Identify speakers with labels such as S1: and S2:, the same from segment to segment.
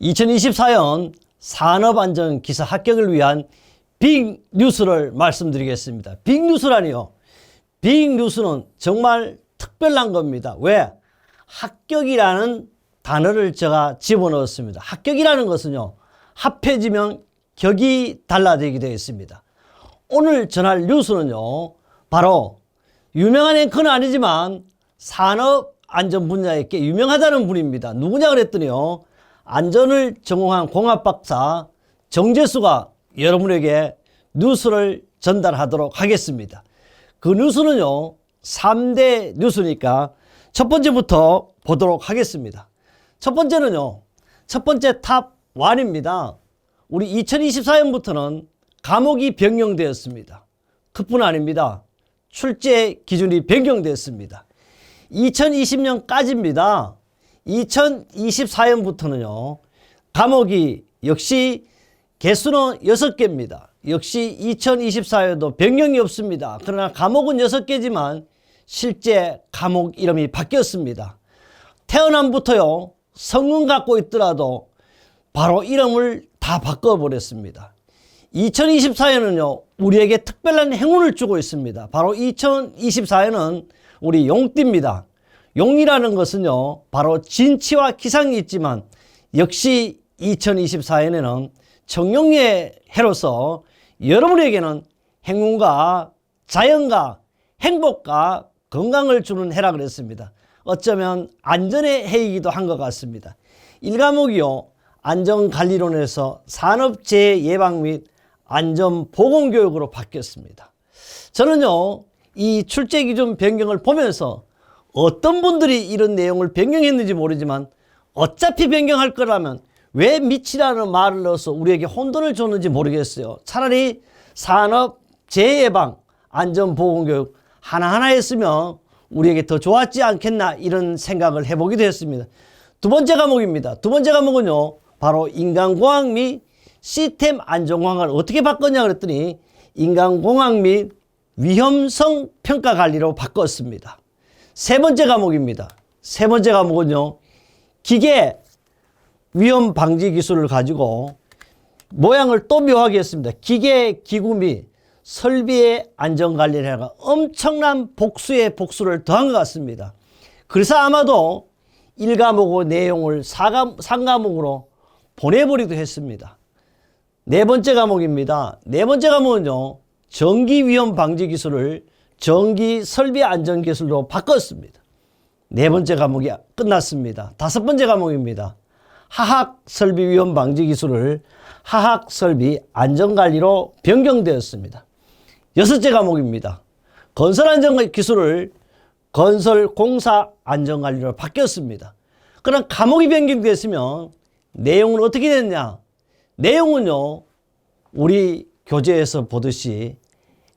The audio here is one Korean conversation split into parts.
S1: 2024년 산업안전기사 합격을 위한 빅뉴스를 말씀드리겠습니다. 빅뉴스라니요. 빅뉴스는 정말 특별한 겁니다. 왜? 합격이라는 단어를 제가 집어넣었습니다. 합격이라는 것은요, 합해지면 격이 달라지게 되어 있습니다. 오늘 전할 뉴스는요, 바로 유명한 앵커는 아니지만 산업안전 분야에 꽤 유명하다는 분입니다. 누구냐 그랬더니요, 안전을 전공한 공학박사 정재수가 여러분에게 뉴스를 전달하도록 하겠습니다. 그 뉴스는요, 3대 뉴스니까 첫 번째부터 보도록 하겠습니다. 첫 번째는요, 첫 번째 탑 1입니다. 우리 2024년부터는 과목이 변경되었습니다. 그뿐 아닙니다. 출제 기준이 변경되었습니다. 2020년까지입니다. 2024년부터는요, 과목이 역시 개수는 6개입니다. 역시 2024년도 변경이 없습니다. 그러나 과목은 6개지만 실제 과목 이름이 바뀌었습니다. 태어남부터요, 성은 갖고 있더라도 바로 이름을 다 바꿔버렸습니다. 2024년은요, 우리에게 특별한 행운을 주고 있습니다. 바로 2024년은 우리 용띠입니다. 용이라는 것은요, 바로 진치와 기상이 있지만 역시 2024년에는 청룡의 해로서 여러분에게는 행운과 자연과 행복과 건강을 주는 해라 그랬습니다. 어쩌면 안전의 해이기도 한 것 같습니다. 1과목이요, 안전관리론에서 산업재해 예방 및 안전보건교육으로 바뀌었습니다. 저는요, 이 출제기준 변경을 보면서 어떤 분들이 이런 내용을 변경했는지 모르지만 어차피 변경할 거라면 왜 미치라는 말을 넣어서 우리에게 혼돈을 줬는지 모르겠어요. 차라리 산업 재해 예방 안전보건교육 하나하나 했으면 우리에게 더 좋았지 않겠나, 이런 생각을 해보기도 했습니다. 두 번째 과목입니다. 두 번째 과목은요, 바로 인간공학 및 시스템 안전공학을 어떻게 바꿨냐 그랬더니 인간공학 및 위험성 평가 관리로 바꿨습니다. 세 번째 과목입니다. 세 번째 과목은요, 기계 위험 방지 기술을 가지고 모양을 또 묘하게 했습니다. 기계 기구 및 설비의 안전관리를 해가 엄청난 복수의 복수를 더한 것 같습니다. 그래서 아마도 1과목의 내용을 3과목으로 보내버리기도 했습니다. 네 번째 과목입니다. 네 번째 과목은요, 전기 위험 방지 기술을 전기 설비 안전 기술로 바꿨습니다. 네 번째 과목이 끝났습니다. 다섯 번째 과목입니다. 화학 설비 위험 방지 기술을 화학 설비 안전관리로 변경되었습니다. 여섯째 과목입니다. 건설 안전 기술을 건설 공사 안전관리로 바뀌었습니다. 그러나 과목이 변경됐으면 내용은 어떻게 됐냐? 내용은요, 우리 교재에서 보듯이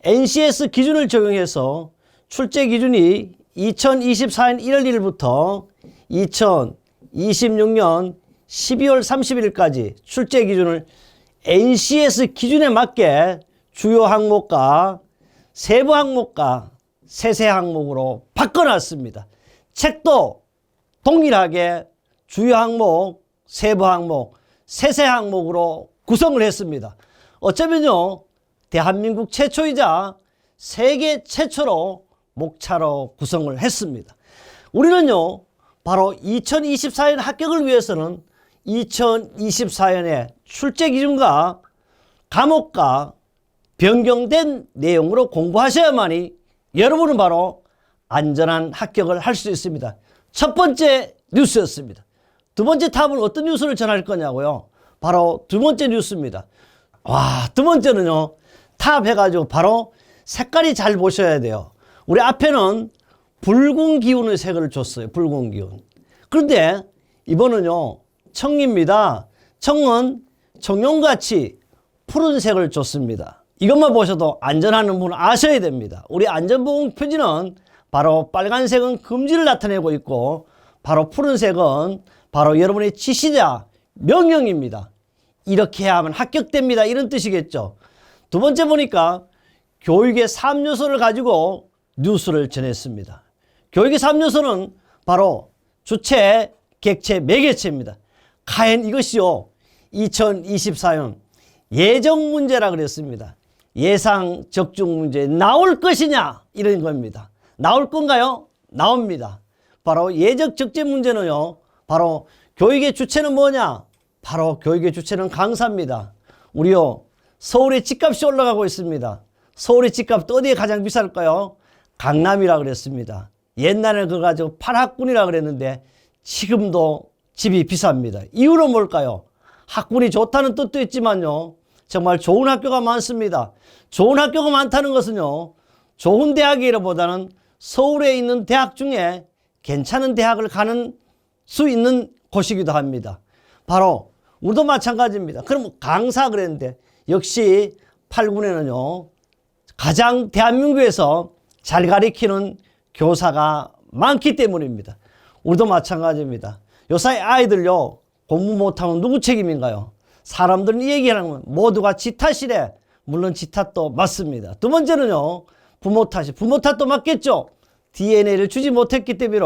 S1: NCS 기준을 적용해서 출제 기준이 2024년 1월 1일부터 2026년 12월 31일까지 출제 기준을 NCS 기준에 맞게 주요 항목과 세부 항목과 세세 항목으로 바꿔놨습니다. 책도 동일하게 주요 항목, 세부 항목, 세세 항목으로 구성을 했습니다. 어쩌면요, 대한민국 최초이자 세계 최초로 목차로 구성을 했습니다. 우리는요, 바로 2024년 합격을 위해서는 2024년의 출제 기준과 과목과 변경된 내용으로 공부하셔야만이 여러분은 바로 안전한 합격을 할 수 있습니다. 첫 번째 뉴스였습니다. 두 번째 탑은 어떤 뉴스를 전할 거냐고요? 바로 두 번째 뉴스입니다. 두 번째는요, 탑 해가지고 바로 색깔이 잘 보셔야 돼요. 우리 앞에는 붉은 기운의 색을 줬어요. 붉은 기운. 그런데 이번은요, 청입니다. 청은 청룡같이 푸른색을 줬습니다. 이것만 보셔도 안전하는 분은 아셔야 됩니다. 우리 안전보건 표지는 바로 빨간색은 금지를 나타내고 있고, 바로 푸른색은 바로 여러분의 지시자 명령입니다. 이렇게 하면 합격됩니다, 이런 뜻이겠죠. 두 번째 보니까 교육의 3요소를 가지고 뉴스를 전했습니다. 교육의 3요소는 바로 주체, 객체, 매개체입니다. 과연 이것이요 2024년 예정 문제라 그랬습니다. 예상 적중 문제 나올 것이냐 이런 겁니다. 나올 건가요? 나옵니다. 바로 예적 적재 문제는요, 바로 교육의 주체는 뭐냐? 바로 교육의 주체는 강사입니다. 우리요 서울의 집값이 올라가고 있습니다. 서울의 집값도 어디에 가장 비쌀까요? 강남이라 그랬습니다. 옛날에는 그거 가지고 8학군이라 그랬는데 지금도 집이 비쌉니다. 이유는 뭘까요? 학군이 좋다는 뜻도 있지만요, 정말 좋은 학교가 많습니다. 좋은 학교가 많다는 것은요, 좋은 대학이라보다는 서울에 있는 대학 중에 괜찮은 대학을 가는 수 있는 곳이기도 합니다. 바로 우리도 마찬가지입니다. 그럼 강사 그랬는데 역시 8군에는요 가장 대한민국에서 잘 가르치는 교사가 많기 때문입니다. 우리도 마찬가지입니다. 요사이 아이들요 공부 못하면 누구 책임인가요? 사람들은 이 얘기하는 모두가 지 탓이래. 물론 지 탓도 맞습니다. 두 번째는요 부모 탓이, 부모 탓도 맞겠죠. DNA를 주지 못했기 때문에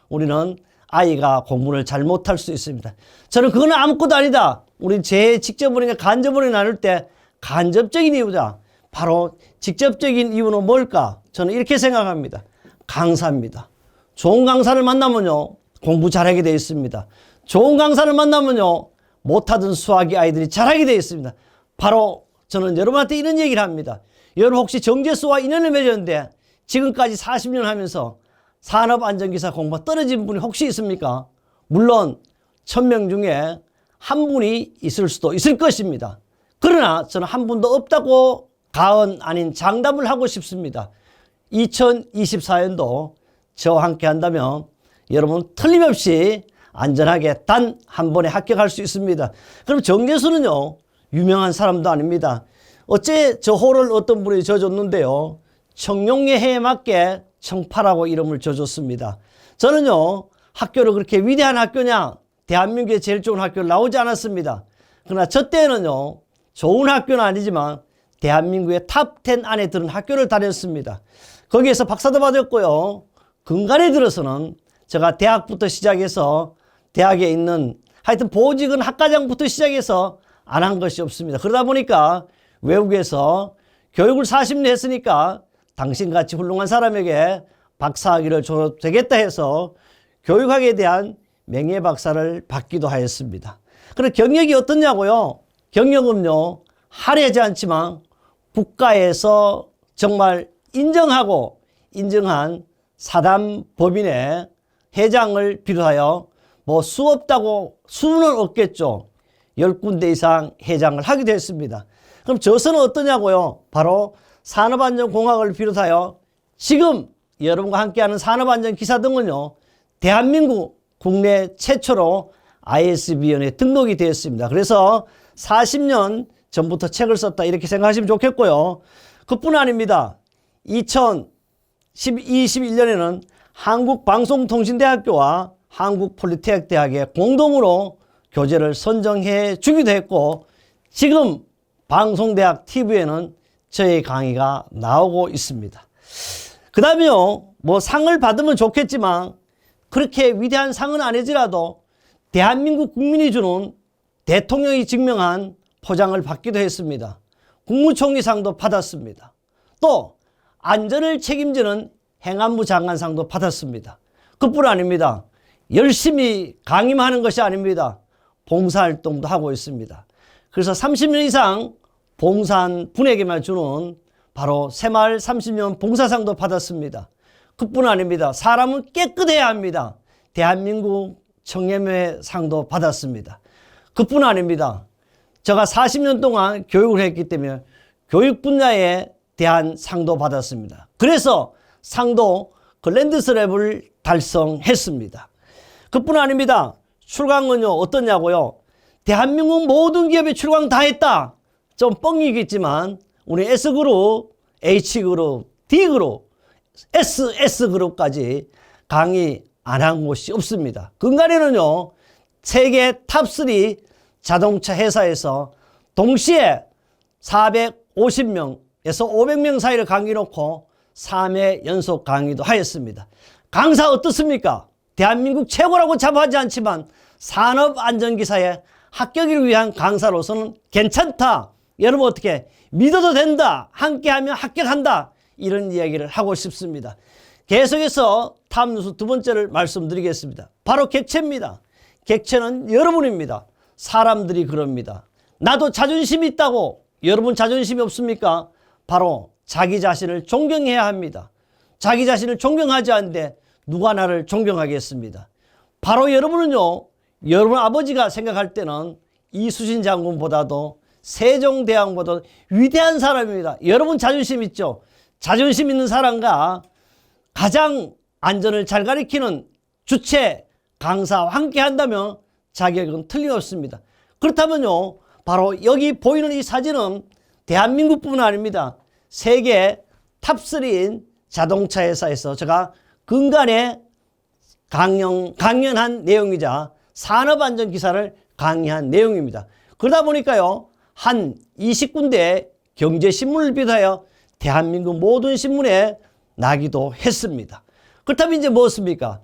S1: 우리는 아이가 공부를 잘 못할 수 있습니다. 저는 그건 아무것도 아니다. 우리 제 직접적인 간접으로 나눌 때 간접적인 이유다. 바로 직접적인 이유는 뭘까? 저는 이렇게 생각합니다. 강사입니다. 좋은 강사를 만나면요 공부 잘하게 되어 있습니다. 좋은 강사를 만나면요 못하던 수학의 아이들이 잘하게 되어 있습니다. 바로 저는 여러분한테 이런 얘기를 합니다. 여러분 혹시 정재수와 인연을 맺었는데 지금까지 40년 하면서 산업안전기사 공부가 떨어진 분이 혹시 있습니까? 물론 1000명 중에 한 분이 있을 수도 있을 것입니다. 그러나 저는 한 분도 없다고 가언 아닌 장담을 하고 싶습니다. 2024년도 저와 함께 한다면 여러분 틀림없이 안전하게 단 한 번에 합격할 수 있습니다. 그럼 정재수는요 유명한 사람도 아닙니다. 어째 저 호를 어떤 분이 져줬는데요, 청룡의 해에 맞게 청파라고 이름을 져줬습니다. 저는요 학교를 그렇게 위대한 학교냐, 대한민국의 제일 좋은 학교를 나오지 않았습니다. 그러나 저 때는요 좋은 학교는 아니지만 대한민국의 탑10 안에 드는 학교를 다녔습니다. 거기에서 박사도 받았고요, 근간에 들어서는 제가 대학부터 시작해서 대학에 있는 하여튼 보직은 학과장부터 시작해서 안 한 것이 없습니다. 그러다 보니까 외국에서 교육을 40년 했으니까 당신같이 훌륭한 사람에게 박사학위를 줘도 되겠다 해서 교육학에 대한 명예박사를 받기도 하였습니다. 그럼 경력이 어떻냐고요? 경력은요 화려하지 않지만 국가에서 정말 인정하고 인정한 사단법인의 회장을 비롯하여 뭐 수 없다고 수는 없겠죠. 10군데 이상 회장을 하기도 했습니다. 그럼 저서는 어떠냐고요? 바로 산업안전공학을 비롯하여 지금 여러분과 함께하는 산업안전기사 등은요 대한민국 국내 최초로 ISBN에 등록이 되었습니다. 그래서 40년 전부터 책을 썼다 이렇게 생각하시면 좋겠고요. 그뿐 아닙니다. 2021년에는 한국방송통신대학교와 한국폴리테크대학에 공동으로 교재를 선정해 주기도 했고, 지금 방송대학 TV에는 저의 강의가 나오고 있습니다. 그 다음에요 뭐 상을 받으면 좋겠지만 그렇게 위대한 상은 아니더라도 대한민국 국민이 주는 대통령이 증명한 포장을 받기도 했습니다. 국무총리상도 받았습니다. 또 안전을 책임지는 행안부 장관상도 받았습니다. 그뿐 아닙니다. 열심히 강의만 하는 것이 아닙니다. 봉사활동도 하고 있습니다. 그래서 30년 이상 봉사한 분에게만 주는 바로 새마을 30년 봉사상도 받았습니다. 그뿐 아닙니다. 사람은 깨끗해야 합니다. 대한민국 청렴회 상도 받았습니다. 그뿐 아닙니다. 제가 40년 동안 교육을 했기 때문에 교육 분야에 대한 상도 받았습니다. 그래서 상도 글랜드슬랩을 달성했습니다. 그뿐 아닙니다. 출강은요 어떠냐고요? 대한민국 모든 기업에 출강 다 했다. 좀 뻥이겠지만 우리 S그룹, H그룹, D그룹, SS그룹까지 강의 안 한 곳이 없습니다. 근간에는요 세계 탑3 자동차 회사에서 동시에 450명에서 500명 사이를 강의 놓고 3회 연속 강의도 하였습니다. 강사 어떻습니까? 대한민국 최고라고 자부하지 않지만 산업안전기사의 합격을 위한 강사로서는 괜찮다. 여러분 어떻게 믿어도 된다. 함께하면 합격한다. 이런 이야기를 하고 싶습니다. 계속해서 탑뉴스 두 번째를 말씀드리겠습니다. 바로 객체입니다. 객체는 여러분입니다. 사람들이 그럽니다. 나도 자존심이 있다고. 여러분 자존심이 없습니까? 바로 자기 자신을 존경해야 합니다. 자기 자신을 존경하지 않는데 누가 나를 존경하겠습니다. 바로 여러분은요, 여러분 아버지가 생각할 때는 이수신 장군보다도 세종대왕보다 위대한 사람입니다. 여러분 자존심 있죠? 자존심 있는 사람과 가장 안전을 잘 가리키는 주체 강사와 함께 한다면 자격은 틀림없습니다. 그렇다면요, 바로 여기 보이는 이 사진은 대한민국뿐만 아닙니다. 세계 탑3인 자동차 회사에서 제가 근간에 강연한 내용이자 산업안전기사를 강의한 내용입니다. 그러다 보니까요, 한 20군데 경제신문을 비롯하여 대한민국 모든 신문에 나기도 했습니다. 그렇다면 이제 무엇입니까?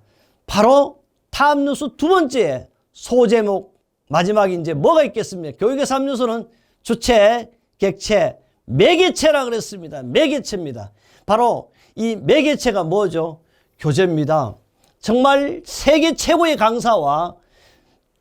S1: 바로 탑뉴스 두 번째 소제목 마지막에 이제 뭐가 있겠습니까? 교육의 3요소는 주체, 객체, 매개체라 그랬습니다. 매개체입니다. 바로 이 매개체가 뭐죠? 교재입니다. 정말 세계 최고의 강사와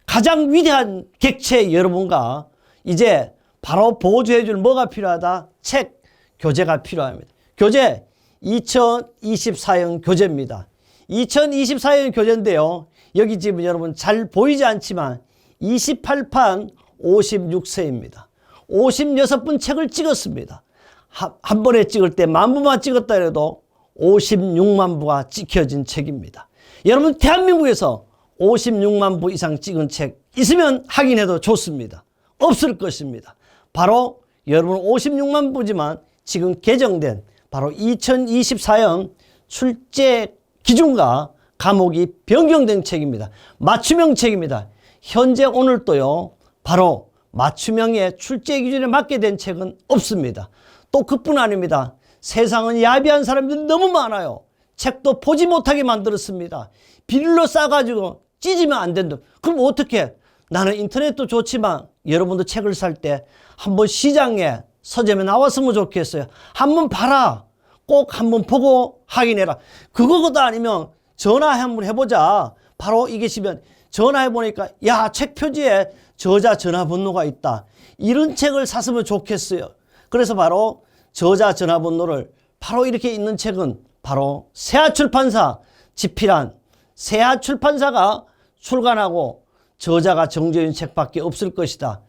S1: 가장 위대한 객체 여러분과 이제 바로 보조해 줄 뭐가 필요하다? 책, 교재가 필요합니다. 교재 2024년 교재입니다. 2024년 교재인데요. 여기 지금 여러분 잘 보이지 않지만 28판 56세입니다. 56분 책을 찍었습니다. 한 번에 찍을 때 10,000부만 찍었다 해도 56만 부가 찍혀진 책입니다. 여러분 대한민국에서 56만 부 이상 찍은 책 있으면 확인해도 좋습니다. 없을 것입니다. 바로 여러분 56만 부지만 지금 개정된 바로 2024년 출제 기준과 과목이 변경된 책입니다. 맞춤형 책입니다. 현재 오늘도요, 바로 맞춤형의 출제 기준에 맞게 된 책은 없습니다. 또 그뿐 아닙니다. 세상은 야비한 사람들이 너무 많아요. 책도 보지 못하게 만들었습니다. 비닐로 싸가지고 찢으면 안 된다. 그럼 어떻게? 나는 인터넷도 좋지만 여러분도 책을 살 때 한번 시장에 서점에 나왔으면 좋겠어요. 한번 봐라. 꼭 한번 보고 확인해라. 그거보다 아니면 전화 한번 해보자. 바로 이게 시면 전화해보니까 야, 책 표지에 저자 전화번호가 있다. 이런 책을 샀으면 좋겠어요. 그래서 바로 저자 전화번호를 바로 이렇게 있는 책은 바로 세아출판사 집필한 세아출판사가 출간하고 저자가 정제된 책밖에 없을 것이다.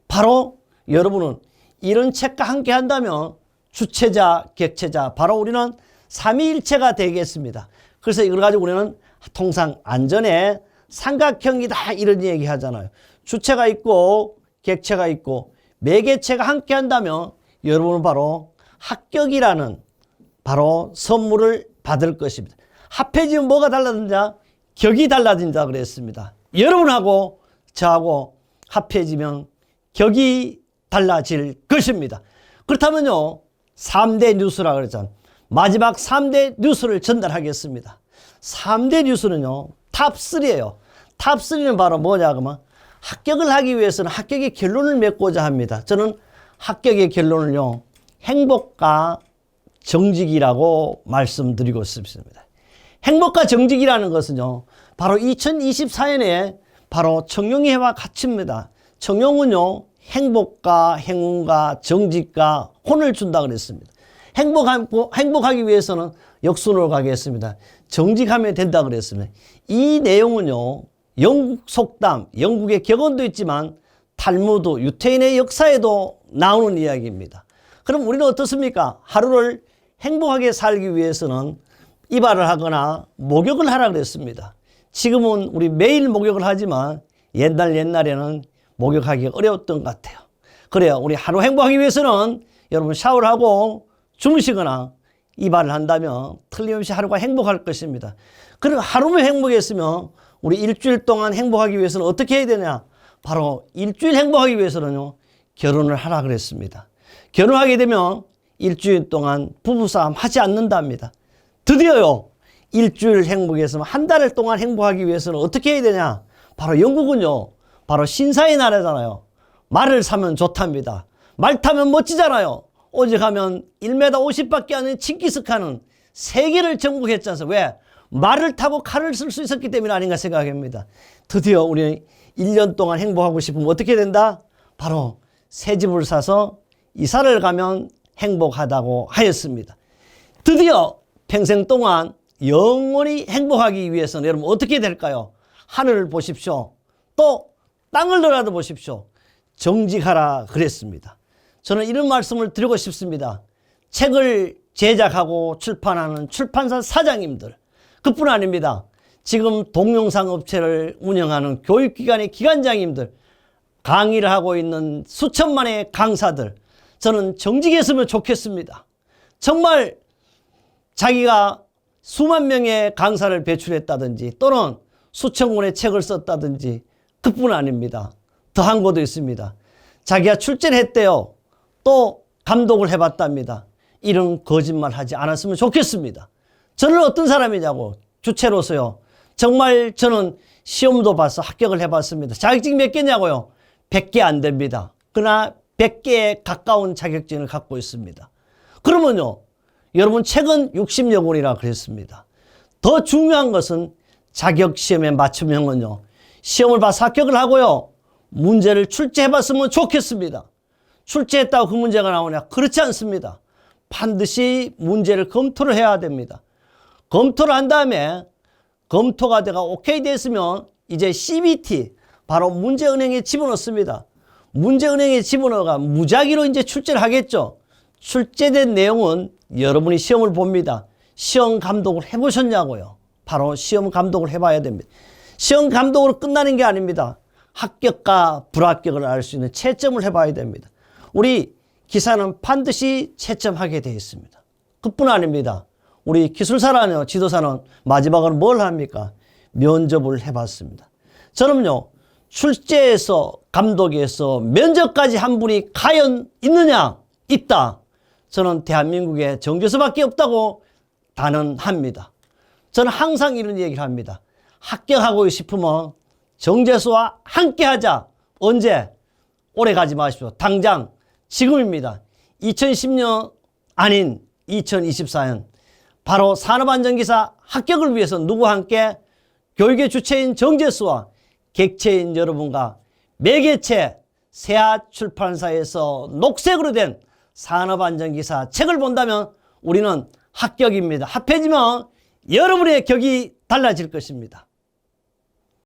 S1: 바로 여러분은 이런 책과 함께 한다면 주체자, 객체자, 바로 우리는 삼위일체가 되겠습니다. 그래서 이걸 가지고 우리는 통상 안전의 삼각형이다 이런 얘기 하잖아요. 주체가 있고 객체가 있고 매개체가 함께 한다면 여러분은 바로 합격이라는 바로 선물을 받을 것입니다. 합해지면 뭐가 달라진다? 격이 달라진다 그랬습니다. 여러분하고 저하고 합해지면 격이 달라질 것입니다. 그렇다면요, 3대 뉴스라고 그랬잖아요. 마지막 3대 뉴스를 전달하겠습니다. 3대 뉴스는요, 탑3예요. 탑3는 바로 뭐냐 그러면 합격을 하기 위해서는 합격의 결론을 맺고자 합니다. 저는 합격의 결론을요, 행복과 정직이라고 말씀드리고 싶습니다. 행복과 정직이라는 것은요, 바로 2024년에 바로 청룡회와 같이입니다. 청룡은요, 행복과 행운과 정직과 혼을 준다 그랬습니다. 행복하기 위해서는 역순으로 가겠습니다. 정직하면 된다 그랬습니다. 이 내용은요, 영국 속담, 영국의 격언도 있지만 탈무드, 유태인의 역사에도 나오는 이야기입니다. 그럼 우리는 어떻습니까? 하루를 행복하게 살기 위해서는 이발을 하거나 목욕을 하라 그랬습니다. 지금은 우리 매일 목욕을 하지만 옛날에는 목욕하기 어려웠던 것 같아요. 그래요. 우리 하루 행복하기 위해서는 여러분 샤워를 하고 주무시거나 이발을 한다면 틀림없이 하루가 행복할 것입니다. 그럼 하루만 행복했으면 우리 일주일 동안 행복하기 위해서는 어떻게 해야 되냐? 바로 일주일 행복하기 위해서는요, 결혼을 하라 그랬습니다. 결혼하게 되면 일주일 동안 부부싸움 하지 않는답니다. 드디어요, 일주일 행복했으면 한 달 동안 행복하기 위해서는 어떻게 해야 되냐? 바로 영국은요, 바로 신사의 나라잖아요. 말을 사면 좋답니다. 말 타면 멋지잖아요. 오직 하면 1m 50밖에 안 되는 칭기스칸은 세계를 정복했지 않습니까? 왜? 말을 타고 칼을 쓸 수 있었기 때문이 아닌가 생각합니다. 드디어 우리 1년 동안 행복하고 싶으면 어떻게 된다? 바로 새 집을 사서 이사를 가면 행복하다고 하였습니다. 드디어 평생 동안 영원히 행복하기 위해서는 여러분 어떻게 될까요? 하늘을 보십시오. 또 땅을 너라도 보십시오. 정직하라 그랬습니다. 저는 이런 말씀을 드리고 싶습니다. 책을 제작하고 출판하는 출판사 사장님들, 그뿐 아닙니다. 지금 동영상 업체를 운영하는 교육기관의 기관장님들, 강의를 하고 있는 수천만의 강사들, 저는 정직했으면 좋겠습니다. 정말 자기가 수만 명의 강사를 배출했다든지 또는 수천 권의 책을 썼다든지 그뿐 아닙니다. 더한 것도 있습니다. 자기가 출제를 했대요. 또 감독을 해봤답니다. 이런 거짓말 하지 않았으면 좋겠습니다. 저는 어떤 사람이냐고, 주체로서요. 정말 저는 시험도 봐서 합격을 해봤습니다. 자격증 몇 개냐고요? 100개 안 됩니다. 그러나 100개에 가까운 자격증을 갖고 있습니다. 그러면요, 여러분 책은 60여 권이라 그랬습니다. 더 중요한 것은 자격시험에 맞추면은요, 시험을 봐서 합격을 하고요, 문제를 출제해봤으면 좋겠습니다. 출제했다고 그 문제가 나오냐? 그렇지 않습니다. 반드시 문제를 검토를 해야 됩니다. 검토를 한 다음에 검토가 돼가 오케이 됐으면 이제 CBT, 바로 문제은행에 집어넣습니다. 문제은행에 집어넣어가 무작위로 이제 출제를 하겠죠. 출제된 내용은 여러분이 시험을 봅니다. 시험 감독을 해보셨냐고요. 바로 시험 감독을 해봐야 됩니다. 시험 감독으로 끝나는 게 아닙니다. 합격과 불합격을 알 수 있는 채점을 해봐야 됩니다. 우리 기사는 반드시 채점하게 되어 있습니다. 그뿐 아닙니다. 우리 기술사라는 지도사는 마지막으로 뭘 합니까? 면접을 해봤습니다. 저는요, 출제에서 감독에서 면접까지 한 분이 과연 있느냐? 있다. 저는 대한민국에 정교수밖에 없다고 단언합니다. 저는 항상 이런 얘기를 합니다. 합격하고 싶으면 정재수와 함께 하자. 언제? 오래 가지 마십시오. 당장 지금입니다. 2010년 아닌 2024년 바로 산업안전기사 합격을 위해서 누구와 함께? 교육의 주체인 정재수와 객체인 여러분과 매개체 세아출판사에서 녹색으로 된 산업안전기사 책을 본다면 우리는 합격입니다. 합해지면 여러분의 격이 달라질 것입니다.